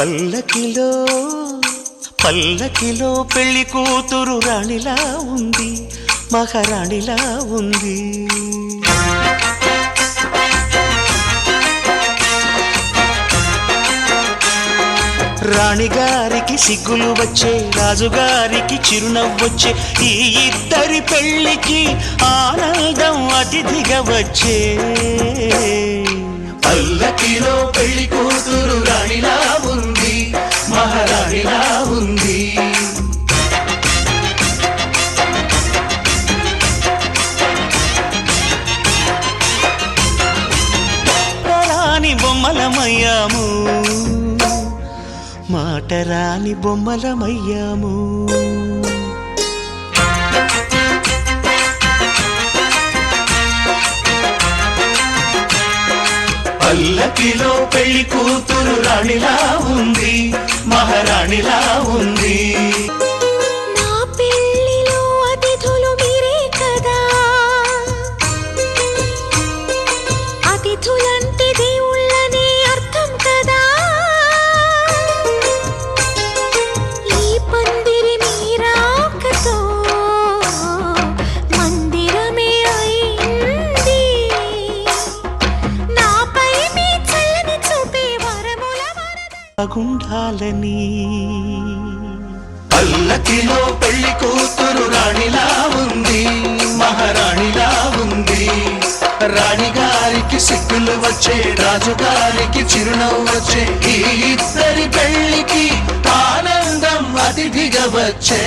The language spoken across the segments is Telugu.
పల్లకిలో పల్లకిలో పెళ్లి కూతురు రాణిలా ఉంది, మహారాణిలా ఉంది. రాణిగారికి సిగ్గులు వచ్చే, రాజుగారికి చిరునవ్వొచ్చే, ఈ ఇద్దరి పెళ్లికి ఆనందం అతిథిగా వచ్చే. పల్లకిలో పెళ్లి కూతురు రాణిలా ఉంది, మహారాణిలా ఉంది. రాణి బొమ్మలమయ్యాము, మాట రాని బొమ్మలమయ్యాము. పల్లకిలో పెళ్లి కూతురు రాణిలా ఉంది, మహారాణిలా ఉంది. నా పెళ్లిలో అతిథులు మీరే కదా, అతిథులంటే దేవుళ్ళనే అర్థం కదా. ఈ పందిరి మీరాకతో మందిరమే అయింది. నాపై మీ చల్లని చూపే వరముల బాగుండాలని. పల్లకిలో పెళ్లి కూతురు రాణిలా ఉంది, మహారాణిలా ఉంది. రాణిగారికి సిగ్గులు వచ్చే, రాజుగారికి చిరునవ్వు వచ్చే, ఈ ఇద్దరి పెళ్లికి ఆనందం అతిథిగా వచ్చే.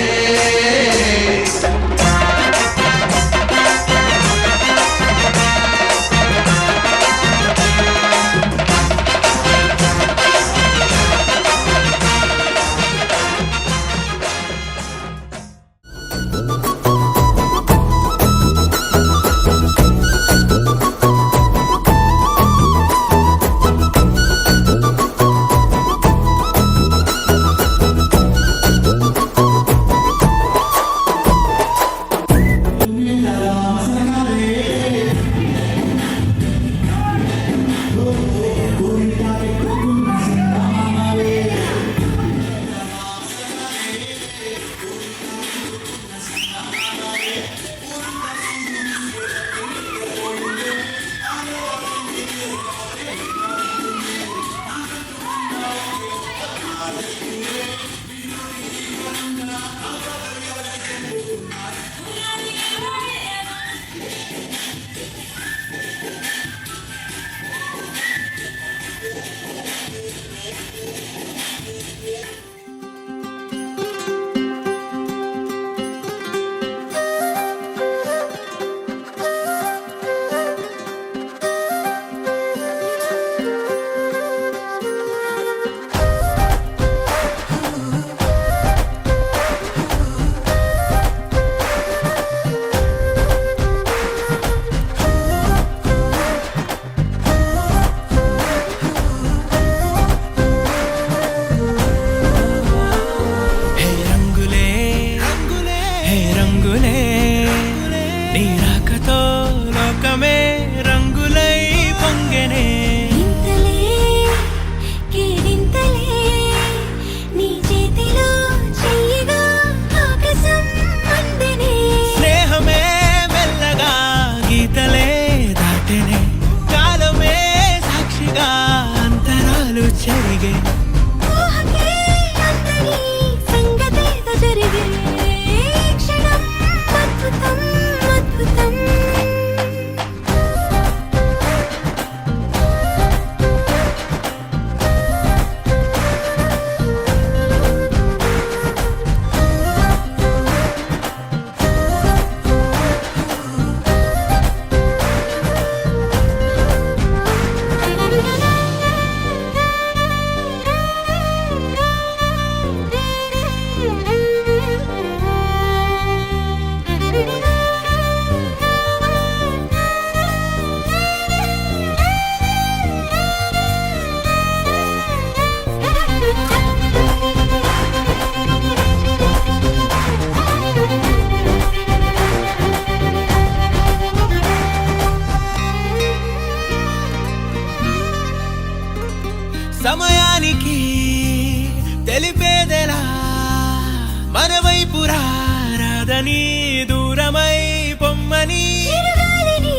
వద్దని దూరమై పొమ్మని చిరుగాలిని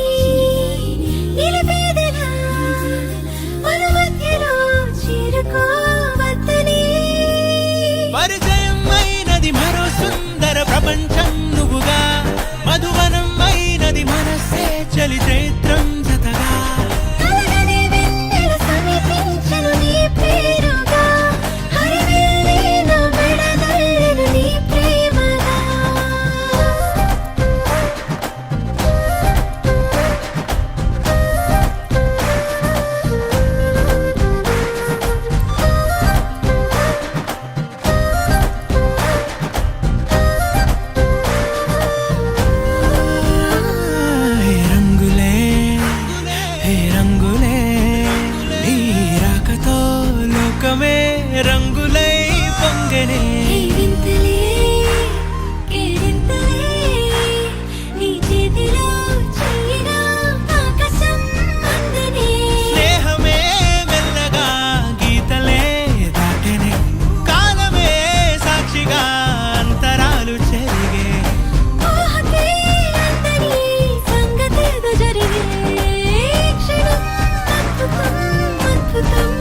నిలిపేదెలా మన మధ్యలో చేరుకోవద్దని పరిచయం అయినది మరో సుందర ప్రపంచం నువ్వుగా మధువనం అయినది మనసే చలి చైత్రం జతగా కలగని వెన్నెల సమీపించను నీ పేరుగా హరివెల్లి నా మెడదల్లెను నీ ప్రేమగా హే రంగులే హే రంగులే నీ రాకతో లోకమే రంగులై పొంగనే ఈ వింతలే కేరింతలే నీ చేతిలో చెయ్యిగా ఆకాశం అందనే స్నేహమే మెల్లగా గీతలే దాటెనే కాలమే సాక్షిగా అంతరాలు చెరిగే ఊహకే అందని సంగతేదో జరిగే క్షణం అద్భుతం అద్భుతం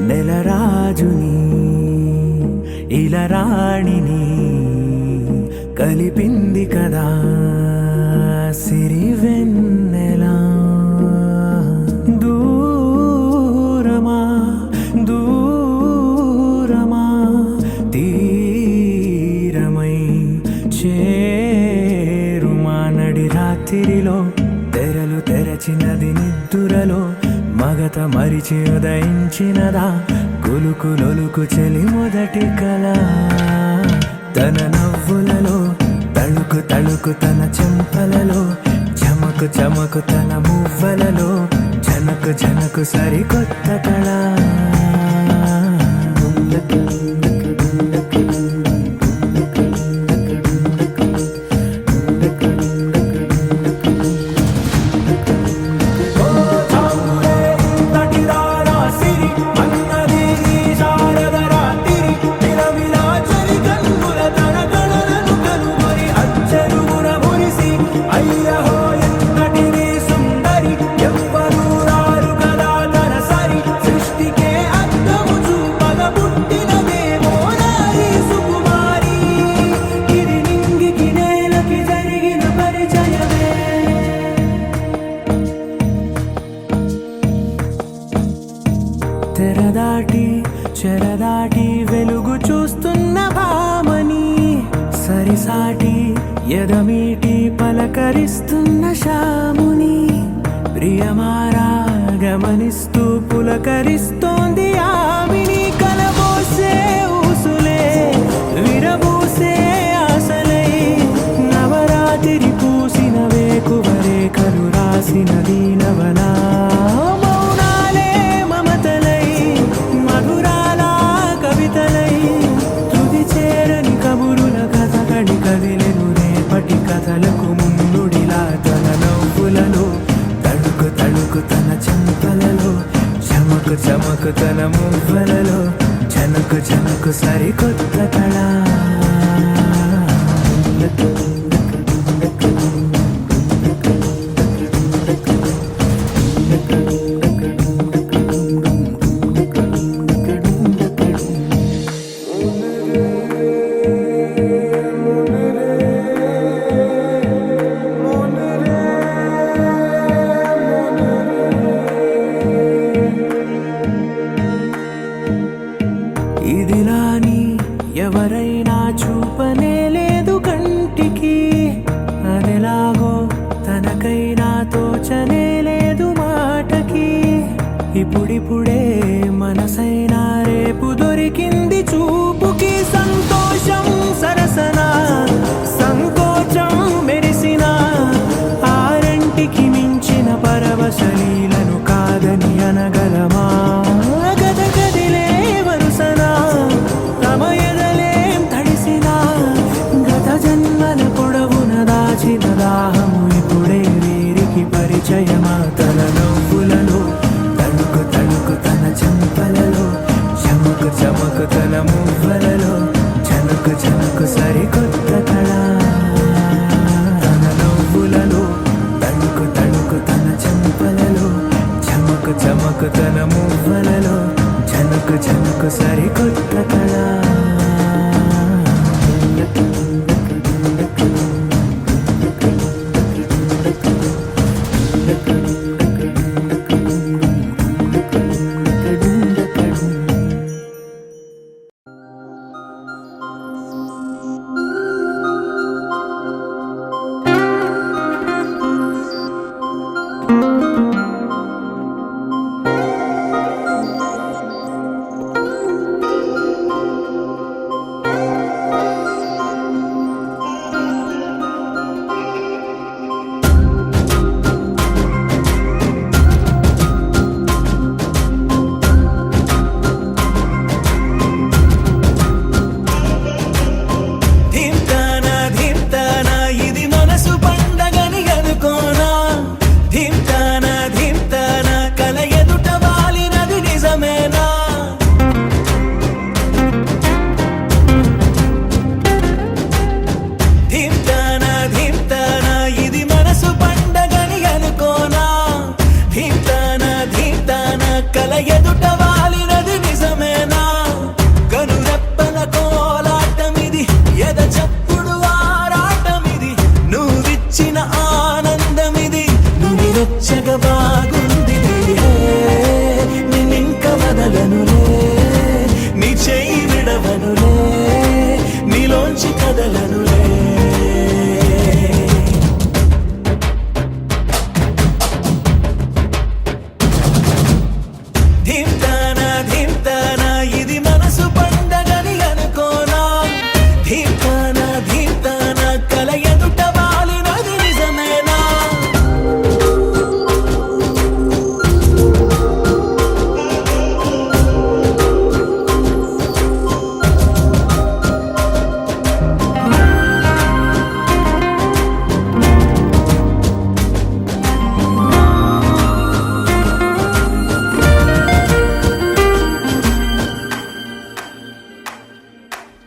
నెలరాజుని ఇలరాణిని కలిపింది కదా సిరివెన్నెలా దూరమా దూరమా తీరమై చేరుమా నడి రాత్రిలో తెరలు తెరచినది నిద్దురలో మగత మరిచి ఉదయించినదా కులుకులొలుకు చెలి మొదటి కళ తన నవ్వులలో తళుకు తళుకు తన చెంపలలో చమకు చమకు తన మువ్వలలో జనకు జనకు సరికొత్త కళ తెరదాటి చెరదాటి వెలుగు చూస్తున్న భామని సరిసాటి ఎదమీటి పలకరిస్తున్న శాముని ప్రియమారా గమనిస్తూ పులకరిస్తోంది ఆవిని కలబోసే ఊసులే విరబూసే ఆశలై నవరాత్రి పూసిన వేకువరేఖలు రాసిన దీనవనా మౌనాలే మమతలై మధురాల కవితలై తుది చేరని కబురుల కథకడి కదిలెను రేపటి కథలకు ముందుడిలా తన నవ్వులలో తడుకు తడుకు తన చెంపలలో చమకు చమకు తన మువ్వలలో జనకు జనకు సరికొత్త కళ ఇదిలాని ఎవరైనా చూపనే లేదు కంటికి అదెలాగో తనకైనా తోచనే లేదు మాటకి ఇప్పుడిప్పుడే మనసైనా రేపు దొరికింది చూపుకి సంతోషం సరసన సంకోచం పరవశలీలను కాదని అనగలమా గద గదిలే వరుసనా తమ ఎదలేం తడిసినా గత జన్మల పొడవున దాచిన దాహము ఇప్పుడే వీరికి పరిచయమా తన నవ్వులలో తణుకు తణుకు తన చెంపలలో చమకు చమకు తన మువ్వలలో చనుకు చనుకు సరికొత్త కళ తన నవ్వులలో తణుకు తణుకు తన చెంపలలో చమకు చమకు తన మువ్వలలో చనుకు చనుకు సరికొత్త కళ బాగుంది నిన్నింక వదలనులే నీ చెయ్యి విడవనులే నీలోంచి కదలనులే ధీమ్తానా ధీమ్తానా ఇది మనసు పండగని అనుకోనా ధీమ్తానా ధీమ్తానా కల ఎదుట వాలినది నిజమేనా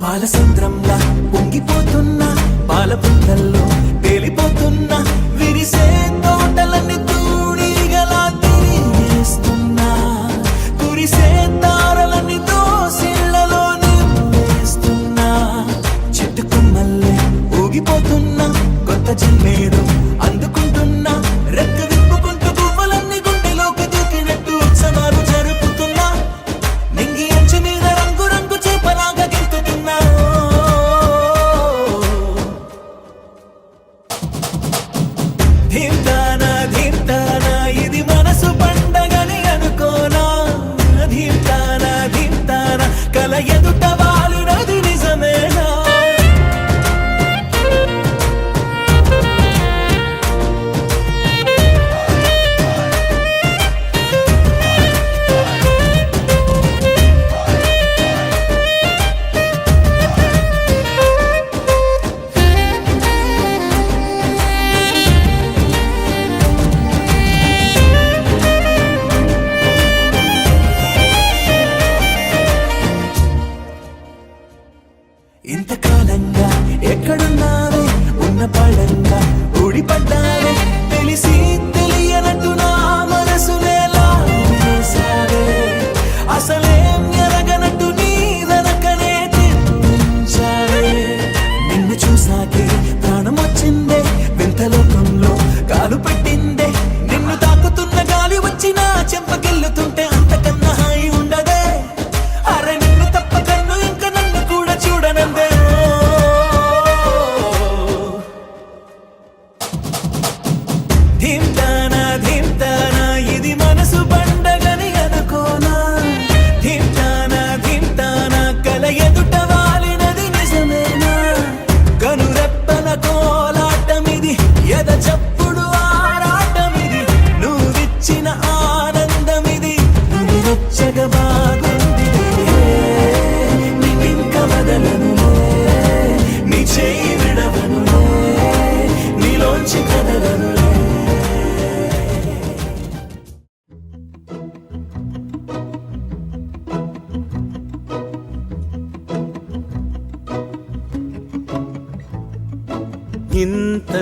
పాలసంద్రంలా పొంగిపోతున్నా పాల పుంతల్లో తేలిపోతున్నా విరిసే తోటలన్నీ తూడిగలా తిరిగేస్తున్నా కురిసే తారలన్నీ దోసిళ్లలో నింపేస్తున్నా చెట్టు కొమ్మల్లే ఊగిపోతున్నా కొత్త జన్మేదో అందుకుంటున్నా రెక్క విప్పుకుంటూ పువ్వులన్నీ గుండెలోకి దూకినట్టు ఉత్సవాలు జరుపుతున్నా నింగి అంచు మీద రంగు రంగు చేపలాగా గెంతుతున్నా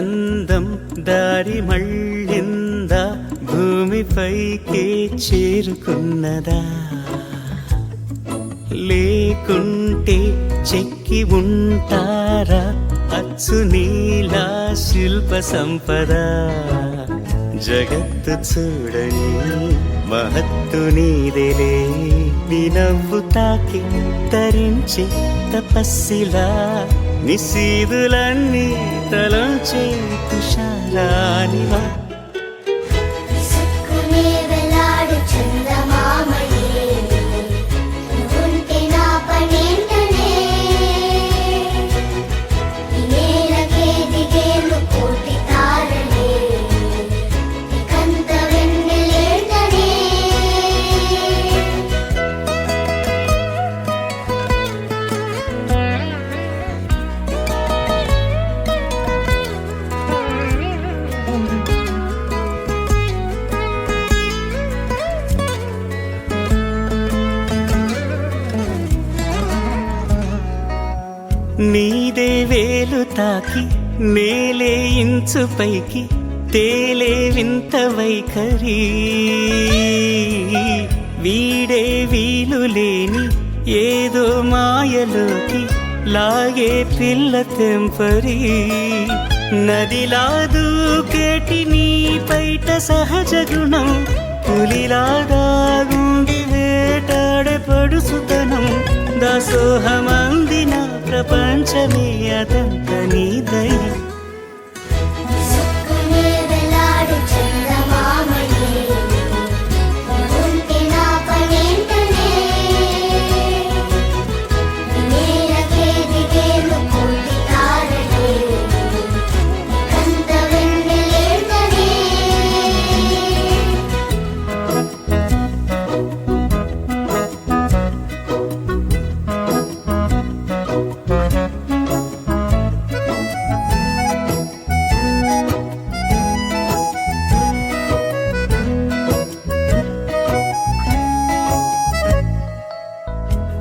అందం దారి మళ్ళిందా భూమిపైకే చేరుకున్నదా లేకుంటే చెక్కి ఉంటారా అచ్చు నీలా శిల్ప సంపద జగత్తు చూడని మహత్తు నీదేలే నీ నవ్వు తాకి తరించి తపస్సిలా నిశీదులన్నీ తలంచే తుషారానివా విసుక్కునే వెలాడు చందమామయే నువ్వుంటే నా పనేంటనే ఈ నేలకే దిగేలు కోటి తారలే ఇకంత వెన్నెలేటనే నీదే వేలు తాకి నేలే ఇంచు పైకి తేలే వింత వైఖరి వీడే వీలు లేని ఏదో మాయలోకి లాగే పిల్ల తెంపరి నదిలా దూకేటి నీ పైట సహజ గుణం పులిలాగా గుండి వేటాడే పడుసుతనం దాసోహమందిన ప్రపంచమే అదంత నీ దయ విసుక్కునే వెలాడు చందమామయే నువ్వుంటే నా పనేంటనే ఈ నేలకే దిగేలు కోటి తారలే ఇకంత వెన్నెలేటనే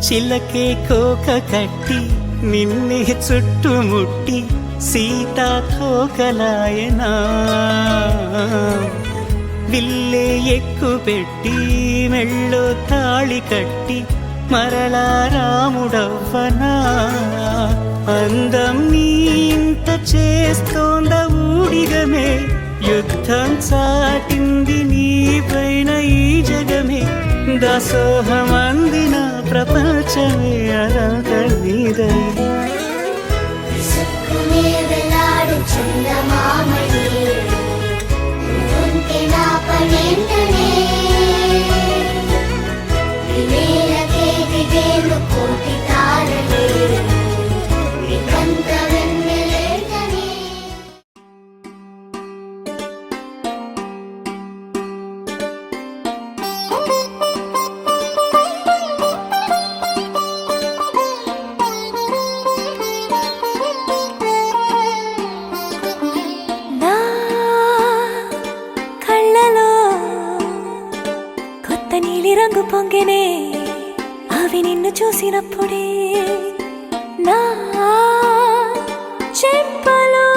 చిలకే కోక కట్టి నిన్నే చుట్టుముట్టి సీతాకోకలాయనా విల్లే ఎక్కు పెట్టి మెళ్ళో తాళి కట్టి మరలా రాముడవ్వనా అందం నీ ఇంత చేస్తోంద ఊడిగమే యుద్ధం చాటింది నీ పైన ఈ జగమే దాసోహమందిన ప్రపంచమే అదంత నీదై విసుక్కునే వెలాడు చందమామయే నువ్వుంటే నా పనేంటనే ఈ నేలకే దిగేలు కోటి తారలే ఇకంత వెన్నెలేటనే నా కళ్ళలో కొత్త నీలి రంగు పొంగెనే అవి నిన్ను చూసినప్పుడే నా చెంపలో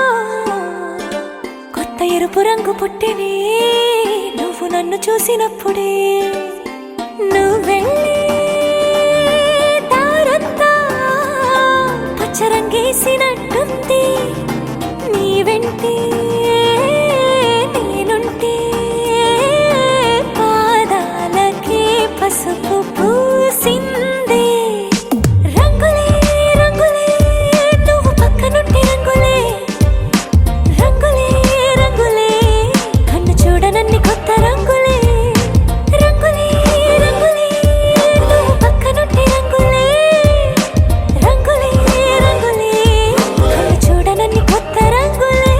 కొత్త ఎరుపు రంగు పుట్టినే నువ్వు నన్ను చూసినప్పుడే నువ్వు వెళ్ళే దారంతా పచ్చరంగేసినట్టుంది నీ వెంటే నేనుంటే పాదాలకే పసుపు పూసిందే రంగులే రంగులే నువ్వు పక్కనుంటే రంగులే రంగులే రంగులే కన్ను చూడనన్ని కొత్త రంగులే రంగులే రంగులే నువ్వు పక్కనుంటే రంగులే రంగులే రంగులే కన్ను చూడనన్ని కొత్త రంగులే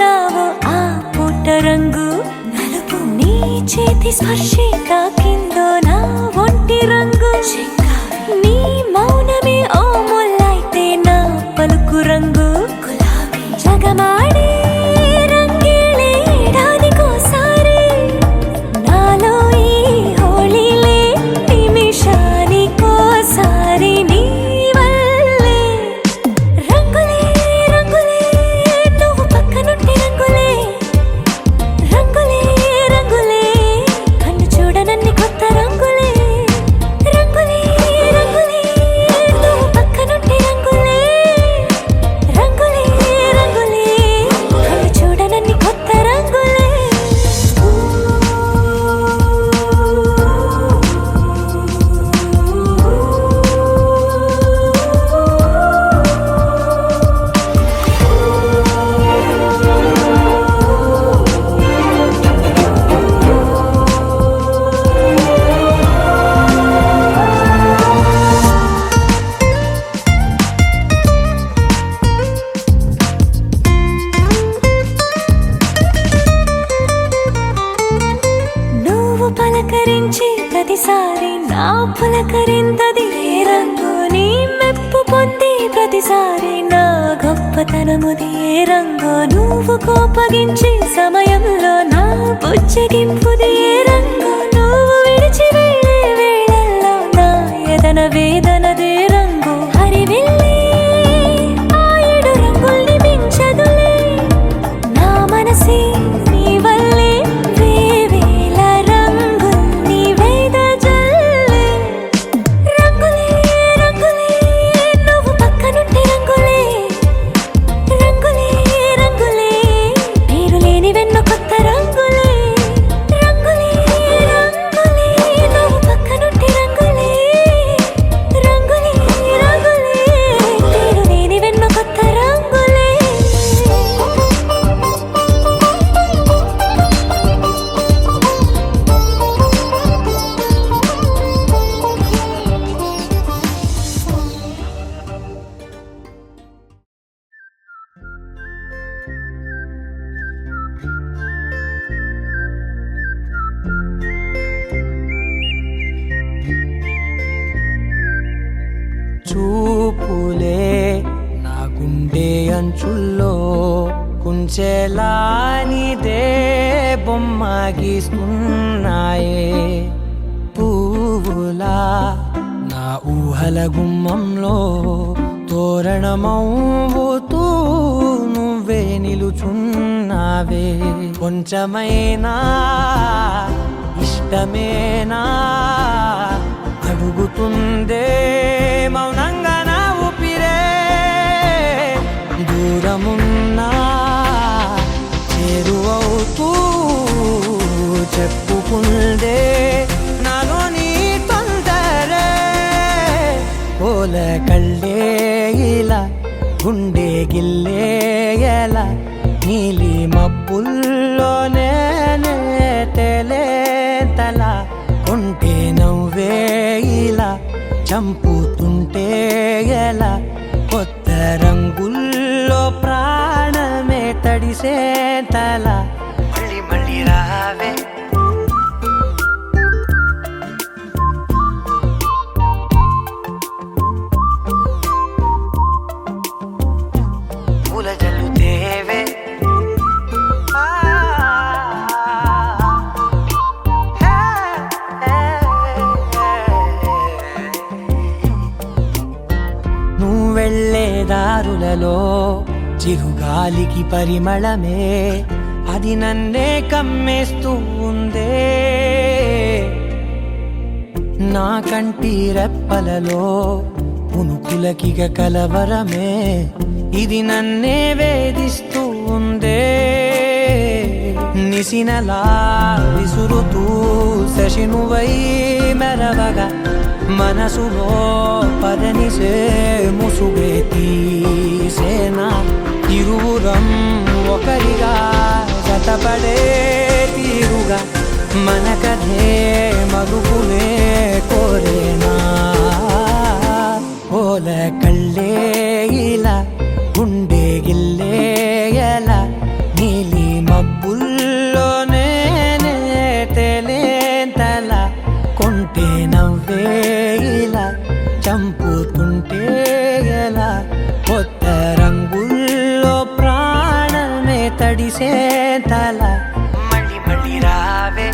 ఉన్నావో ఆ పూట రంగు నలుపు నీ చేతి స్పర్శే తాకిందో నా ఒంటి రంగు నీ మౌనమే ఓ ముల్లైతే నా పలుకు రంగు గులాబీ జగమాడే రంగేళే ఏడాదికోసారి నాలో ఈ హోళీలే నిమిషానికోసారి నీ వల్లే రంగులే రంగులే నువ్వు పక్కనుంటే రంగులే రంగులే రంగులే కన్ను చూడనన్ని కొత్త రంగులే రంగులే రంగులే నువ్వు పక్కనుంటే రంగులే రంగులే రంగులే కన్ను చూడనన్ని కొత్త రంగులే నువ్వు పలకరించి ప్రతిసారి నా పులకరింతది ఏ రంగు నీ మెప్పు పొంది ప్రతిసారి నా గొప్పతనముది ఏ రంగు నువ్వు కోపగించి సమయంలో నా బుజ్జగింపుది ఏ రంగు నువ్వు విడిచి వెళ్ళే వేళల్లో నా ఎదన వేదనదే రంగు హరివిల్లే ఆ ఏడు రంగుల్ని మించదులే నా మనసే నీ వల్లే వేవేల రంగుల్ని వెదజల్లే రంగులే రంగులే నువ్వు పక్కనుంటే రంగులే రంగులే రంగులే పేరు లేని వెన్న కొత్త రంగులే రంగులే రంగులే నువ్వు పక్కనుంటే రంగులే రంగులే రంగులే పేరు లేని వెన్న కొత్త రంగులే చూపులే నా గుండె అంచుల్లో కుంచెలానిదే బొమ్మ గీస్తున్నాయే పువ్వులా నా ఊహల గుమ్మంలో తోరణమవుతూ నువ్వే నిలుచున్నావే కొంచెమైనా ఇష్టమేనా అడుగుతుందే మౌనంగా నా ఊపిరే దూరమున్నా చేరువవుతూ చెప్పుకుందే నాలో నీ తొందరే పోల కళ్ళే ఇలా గుండె గిల్లే ఎలా నీలి మబ్బుల్లోనే తల కొంటే నవ్వే ఇలా చంపుతుంటే ఎలా కొత్త రంగుల్లో ప్రాణమే తడిసే తల మళ్ళీ మళ్ళీ రావే పూల జల్లుతేవే నువ్వెళ్ళే దారులలో చిరుగాలికి పరిమళమే అది నన్నే కమ్మేస్తూ ఉందే నా కంటి రెప్పలలో పునుకులకిగ కలవరమే ఇది నన్నే వేధిస్తూ ఉందే నిసినలా విసురుతూ శశినువై మెరవగా మనసులో పదనిసే ముసుగే తీసేనా ఇరువురం ఒకరిగా జతపడే తీరుగా మన కథే మరుగునే కోరేనా ఓల కళ్ళే ఇలా గుండె గిల్లే ఎలా నీ తల మళ్ళీ మళ్ళీ రావే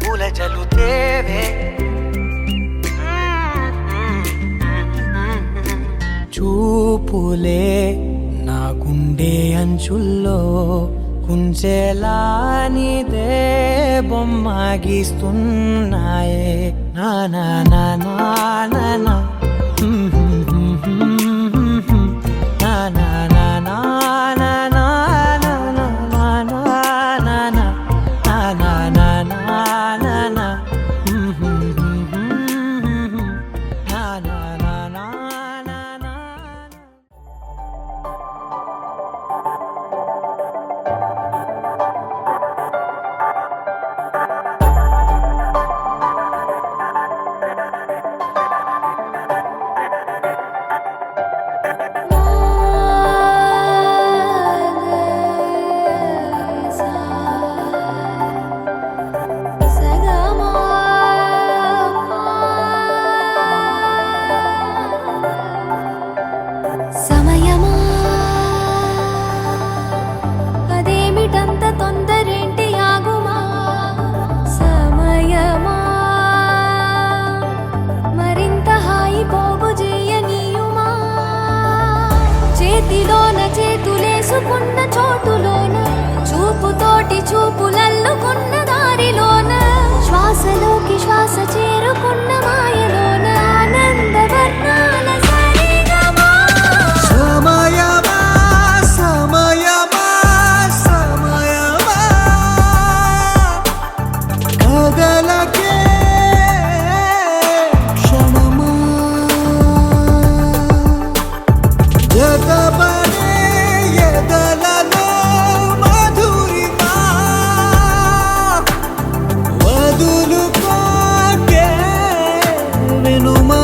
పూల జలుతేవే చూపులే నా గుండె అంచుల్లో కుంచెలా నీదే బొమ్మ గీస్తున్నాయే నా నా నా నా నా నా నా నా నా నా నా నా నా నా నా నా నా సమయమా అదేమిటంత తొందరేంటి ఆగుమా సమయమా మరింత హాయి పోగు చేయనీయుమా చేతిలోన చేతులేసుకున్న చోటులోన చూపుతోటి చూపులల్లుకున్న దారిలోన శ్వాసలోకి శ్వాస చేరుకున్న మాయలోన ఆనంద వర్ణాల సరిగమా సమయమా సమయమా సమయమా కదలకే క్షణమా జతపడే ఎదలలో మధురిమా వదులుకోకే వినుమా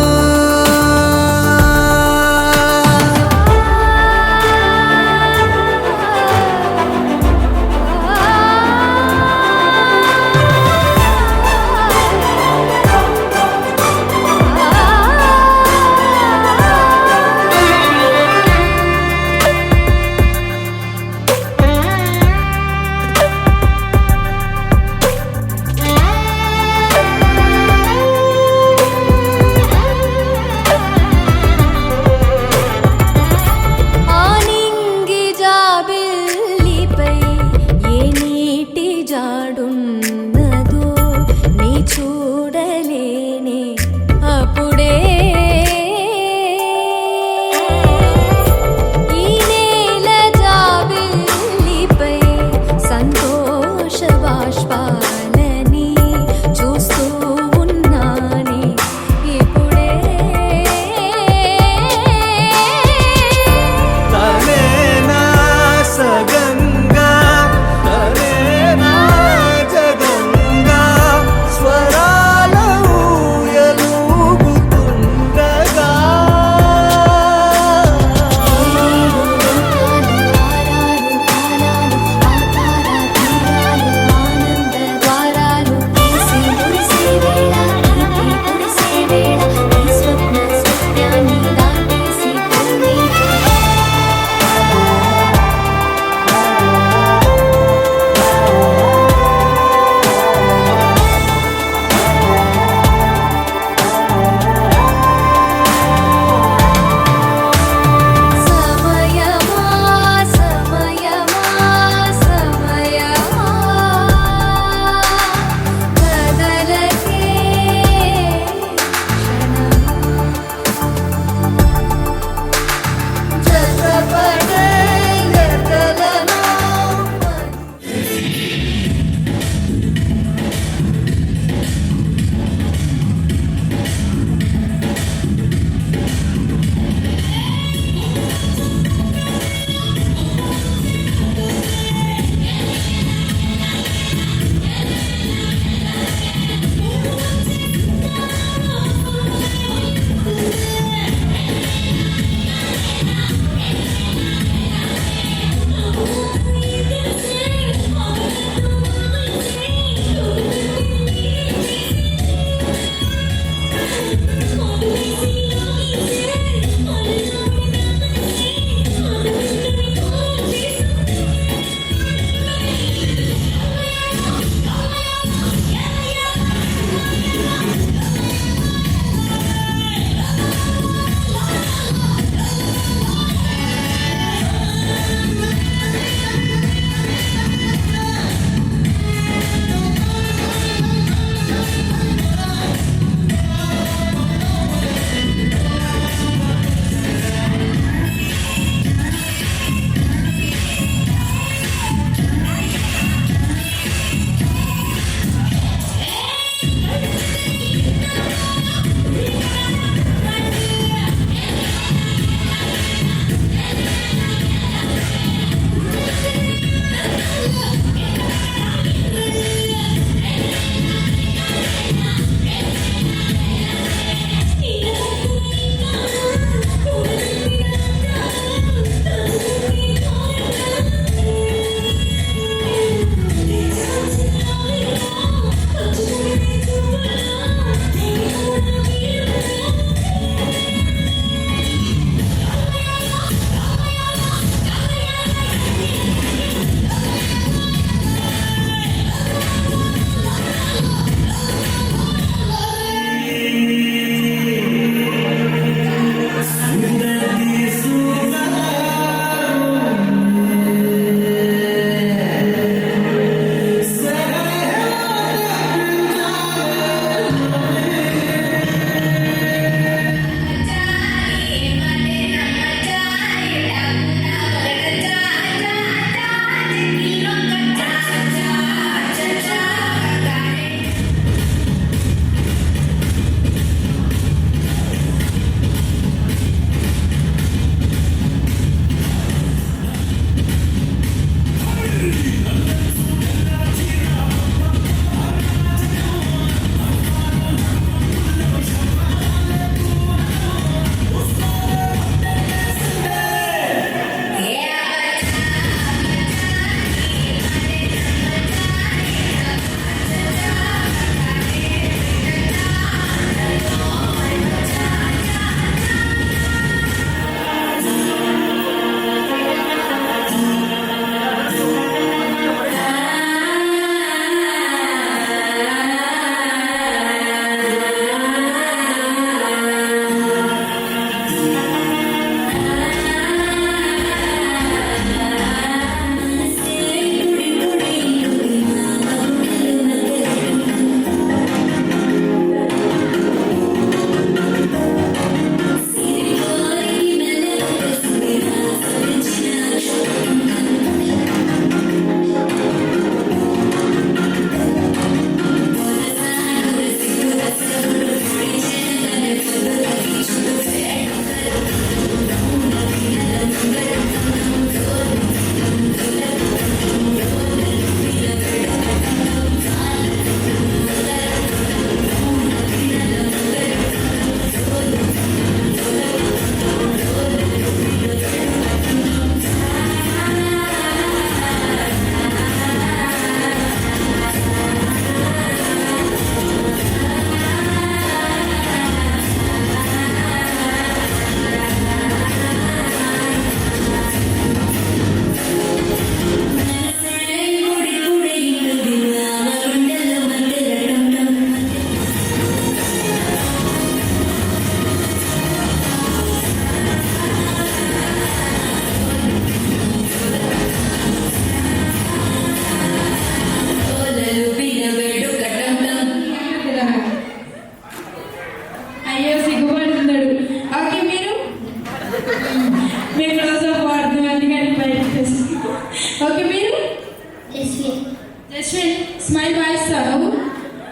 బెస్ట్ ఫ్రెండ్ స్మైల్ బాయ్ ఇస్తావు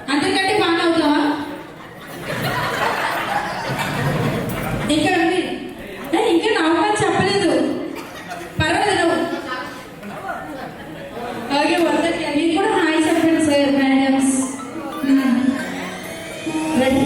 అంతకంటే బాగా అవుతావా ఇంకా ఉంది. ఇంకా నవ్వమని చెప్పలేదు పర్వాలేదు నువ్వు ఓకే వద్దకి మీరు కూడా హాయ్ చెప్పండి సార్ మేడమ్స్ రెడీ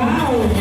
వావ్